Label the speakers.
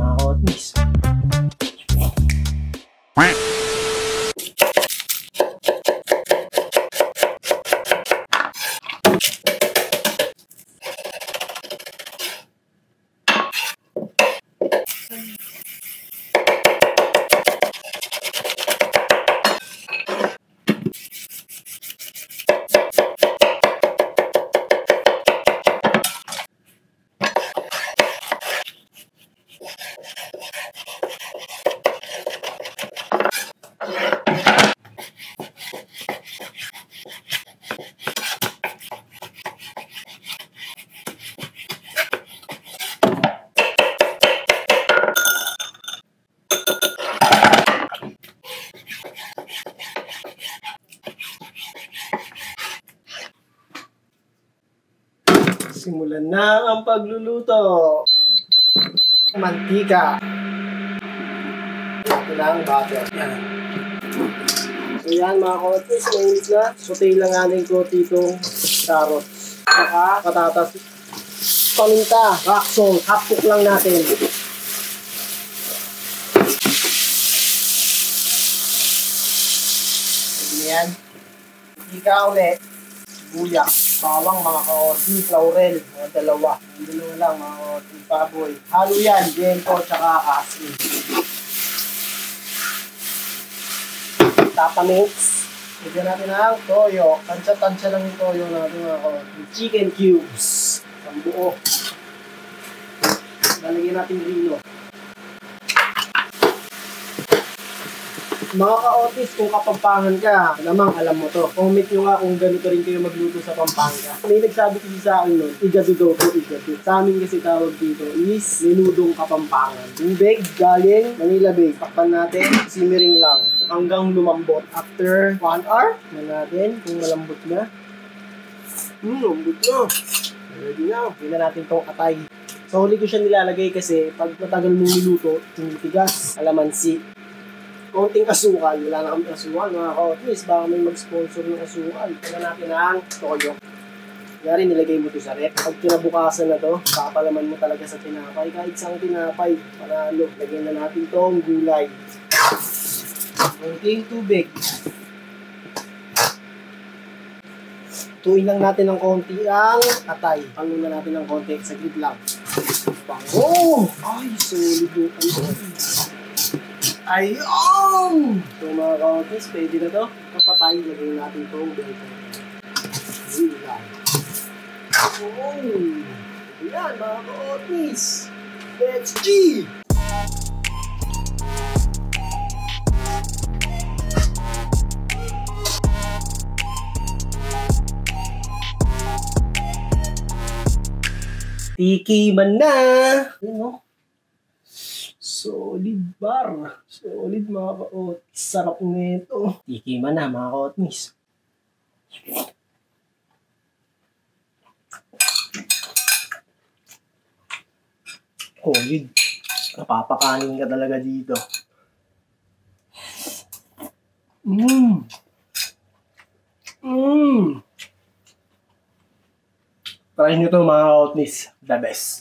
Speaker 1: mga ka-hotmies. Simulan na ang pagluluto. Mantika. Ito na ang butter. Yan. So yan mga ka-hotmies, mainit na. Sauté lang natin ko itong carrots. Saka patatas. Paminta. Rock salt. Half cook lang natin. Pwede yan. Mantika ulit. Buyak. Bawang mga ka-hotmies, laurel, mga dalawa. Yung dalawa lang mga ka-hotmies, baboy. Halo yan, gento, tsaka asin. Tatamix. Lagyan natin ang toyo. Tansya-tansya lang yung toyo natin mga ka-hotmies. Chicken cubes. Ang buo. Lalagyan natin rino. Mga ka-hotmies, kung Kapampangan ka, namang alam mo to. Comment nyo nga kung ganito rin kayo magluto sa Pampanga. May nagsabi kasi sa akin nun, igado daw po, igado. Sa amin kasi tawag dito is menudong Kapampangan. Tubig, galing, Manila Bay. Takpan natin, simmering lang. Hanggang lumambot. After 1 hour, na natin kung malambot na. Lambot na. Ready na. Hindi na natin itong atay. So, huli ko siya nilalagay kasi pag matagal mong niluto, tumitigas, alamansi. Konting asukal. Wala na kami asukal mga ka-hotmies. Baka may mag-sponsor ng asukal. Kaya natin ang toyo. Yari, nilagay mo ito sa rep. Pag kinabukasan na to, papalaman mo talaga sa tinapay. Kahit isang tinapay, panalo. Lagyan na natin itong gulay. Konting tubig. Tuin lang natin ng konti ang atay. Pangin na natin ng konti. Saglit lang. Bango! Ay, solid yung atay. Ayun! So mga ka-hotmies, pwede na to. Kapatay, lagay natin itong bacon. Ayun lang. Ayan mga ka-hotmies. Let's G! Tikiman na! Ayun no? Solid bar. Solid mga ka-hotmies. Sarap nito. Tikiman na mga ka-hotmies. Solid. Napapakanin ka talaga dito. Try nyo to mga ka-hotmies. The best.